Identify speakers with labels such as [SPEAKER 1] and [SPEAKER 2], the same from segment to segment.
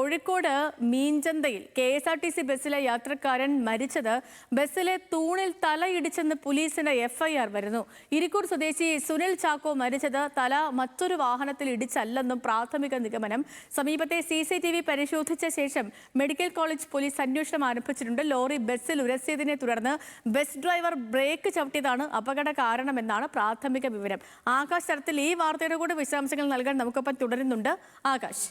[SPEAKER 1] Kozhikode മീഞ്ചന്തയിൽ KSRTC ബസ്സിലെ യാത്രക്കാരൻ മരിച്ചത് ബസ്സിലെ തൂണിൽ തലയിടിച്ചെന്ന് പോലീസിന്റെ FIR വരുന്നു. ഇരിക്കൂർ സ്വദേശി സുനിൽ ചാക്കോ മരിച്ചത് തല മറ്റൊരു വാഹനത്തിൽ ഇടിച്ചല്ലെന്നും പ്രാഥമിക നിഗമനം. സമീപത്തെ CCTV പരിശോധിച്ച ശേഷം മെഡിക്കൽ കോളേജ് പോലീസ് അന്വേഷണം ആരംഭിച്ചിട്ടുണ്ട്. ലോറി ബസ്സിൽ ഉരസിയതിനെ തുടർന്ന് ബസ് ഡ്രൈവർ ബ്രേക്ക് ചവിട്ടിയതാണ് അപകട കാരണമെന്നാണ് പ്രാഥമിക വിവരം. ആകാശ് തരത്തിൽ ഈ വാർത്തയുടെ കൂടെ വിശദാംശങ്ങൾ നൽകാൻ നമുക്കൊപ്പം തുടരുന്നുണ്ട്. ആകാശ്.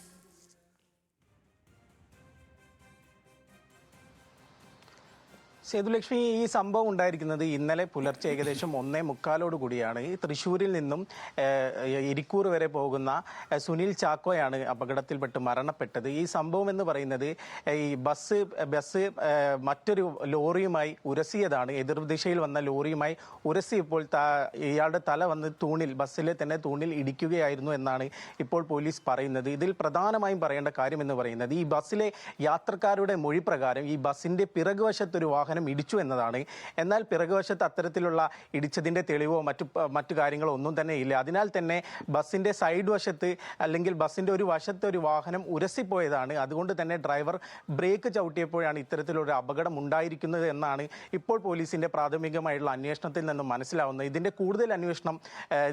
[SPEAKER 2] സേതുലക്ഷ്മി, ഈ സംഭവം ഉണ്ടായിരിക്കുന്നത് ഇന്നലെ പുലർച്ചെ ഏകദേശം 1:45 കൂടിയാണ്. ഈ തൃശ്ശൂരിൽ നിന്നും ഇരിക്കൂർ വരെ പോകുന്ന സുനിൽ ചാക്കോയാണ് അപകടത്തിൽപ്പെട്ട് മരണപ്പെട്ടത്. ഈ സംഭവം എന്ന് പറയുന്നത് ഈ ബസ് മറ്റൊരു ലോറിയുമായി ഉരസിയതാണ്. എതിർദിശയിൽ വന്ന ലോറിയുമായി ഉരസിയപ്പോൾ ഇയാളുടെ തല വന്ന് ബസ്സിലെ തന്നെ തൂണിൽ ഇടിക്കുകയായിരുന്നു എന്നാണ് ഇപ്പോൾ പോലീസ് പറയുന്നത്. ഇതിൽ പ്രധാനമായും പറയേണ്ട കാര്യം എന്ന് പറയുന്നത് ഈ ബസ്സിലെ യാത്രക്കാരുടെ മൊഴി പ്രകാരം ഈ ബസ്സിന്റെ പിറകുവശത്തൊരു വാഹനം ഇടിച്ചു എന്നതാണ്. എന്നാൽ പിറകുവശത്ത് അത്തരത്തിലുള്ള ഇടിച്ചതിന്റെ തെളിവോ മറ്റു കാര്യങ്ങളോ ഒന്നും തന്നെ ഇല്ല. അതിനാൽ തന്നെ ബസ്സിന്റെ സൈഡ് വശത്ത് അല്ലെങ്കിൽ ബസ്സിന്റെ ഒരു വശത്ത് ഒരു വാഹനം ഉരസിപ്പോയതാണ്. അതുകൊണ്ട് തന്നെ ഡ്രൈവർ ബ്രേക്ക് ചവിട്ടിയപ്പോഴാണ് ഇത്തരത്തിലൊരു അപകടം ഉണ്ടായിരിക്കുന്നത് എന്നാണ് ഇപ്പോൾ പോലീസിന്റെ പ്രാഥമികമായിട്ടുള്ള അന്വേഷണത്തിൽ നിന്നും മനസ്സിലാവുന്നത്. ഇതിന്റെ കൂടുതൽ അന്വേഷണം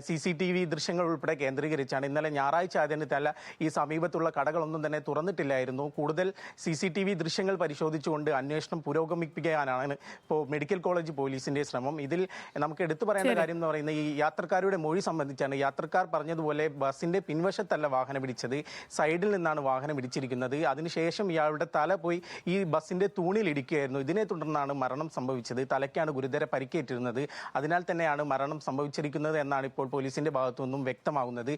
[SPEAKER 2] CCTV ദൃശ്യങ്ങൾ ഉൾപ്പെടെ കേന്ദ്രീകരിച്ചാണ്. ഇന്നലെ ഞായറാഴ്ച ആയതിനാൽ ഈ സമീപത്തുള്ള കടകളൊന്നും തന്നെ തുറന്നിട്ടില്ലായിരുന്നു. കൂടുതൽ CCTV ദൃശ്യങ്ങൾ പരിശോധിച്ചുകൊണ്ട് അന്വേഷണം പുരോഗമിപ്പിക്കാനാണ് ഇപ്പോൾ മെഡിക്കൽ കോളേജ് പോലീസിന്റെ ശ്രമം. ഇതിൽ നമുക്ക് എടുത്തു പറയേണ്ട കാര്യം എന്ന് പറയുന്നത് ഈ യാത്രക്കാരുടെ മൊഴി സംബന്ധിച്ചാണ്. യാത്രക്കാർ പറഞ്ഞതുപോലെ ബസ്സിന്റെ പിൻവശത്തല്ല വാഹനം ഇടിച്ചത്, സൈഡിൽ നിന്നാണ് വാഹനം ഇടിച്ചിരിക്കുന്നത്. അതിനുശേഷം ഇയാളുടെ തല പോയി ഈ ബസ്സിന്റെ തൂണിൽ ഇടിക്കുകയായിരുന്നു. ഇതിനെ തുടർന്നാണ് മരണം സംഭവിച്ചത്. തലയ്ക്കാണ് ഗുരുതര പരിക്കേറ്റിരുന്നത്. അതിനാൽ തന്നെയാണ് മരണം സംഭവിച്ചിരിക്കുന്നത് എന്നാണ് ഇപ്പോൾ പോലീസിന്റെ ഭാഗത്തു നിന്നും വ്യക്തമാകുന്നത്.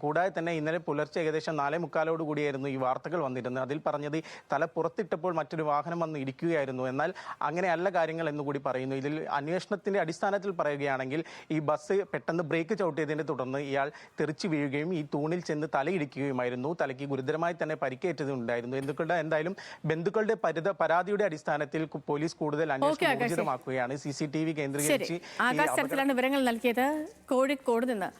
[SPEAKER 2] കൂടാതെ തന്നെ ഇന്നലെ പുലർച്ചെ ഏകദേശം 4:45 കൂടിയായിരുന്നു ഈ വാർത്തകൾ വന്നിരുന്നത്. അതിൽ പറഞ്ഞത് തല പുറത്തിട്ടപ്പോൾ മറ്റൊരു വാഹനം വന്ന് ഇടിക്കുകയായിരുന്നു. എന്നാൽ അങ്ങനെയല്ല കാര്യങ്ങൾ എന്നുകൂടി പറയുന്നു. ഇതിൽ അന്വേഷണത്തിന്റെ അടിസ്ഥാനത്തിൽ പറയുകയാണെങ്കിൽ ഈ ബസ് പെട്ടെന്ന് ബ്രേക്ക് ചവിട്ടിയതിനെ തുടർന്ന് ഇയാൾ തെറിച്ചു വീഴുകയും ഈ തൂണിൽ ചെന്ന് തലയിടിക്കുകയുമായിരുന്നു. തലയ്ക്ക് ഗുരുതരമായി തന്നെ പരിക്കേറ്റതുണ്ടായിരുന്നു. എന്തായാലും ബന്ധുക്കളുടെ പരാതിയുടെ അടിസ്ഥാനത്തിൽ പോലീസ് കൂടുതൽ അന്വേഷണം ഊർജിതമാക്കുകയാണ്. CCTV കേന്ദ്രീകരിച്ച്
[SPEAKER 1] വിവരങ്ങൾ നൽകിയത് കോഴിക്കോട് നിന്ന്.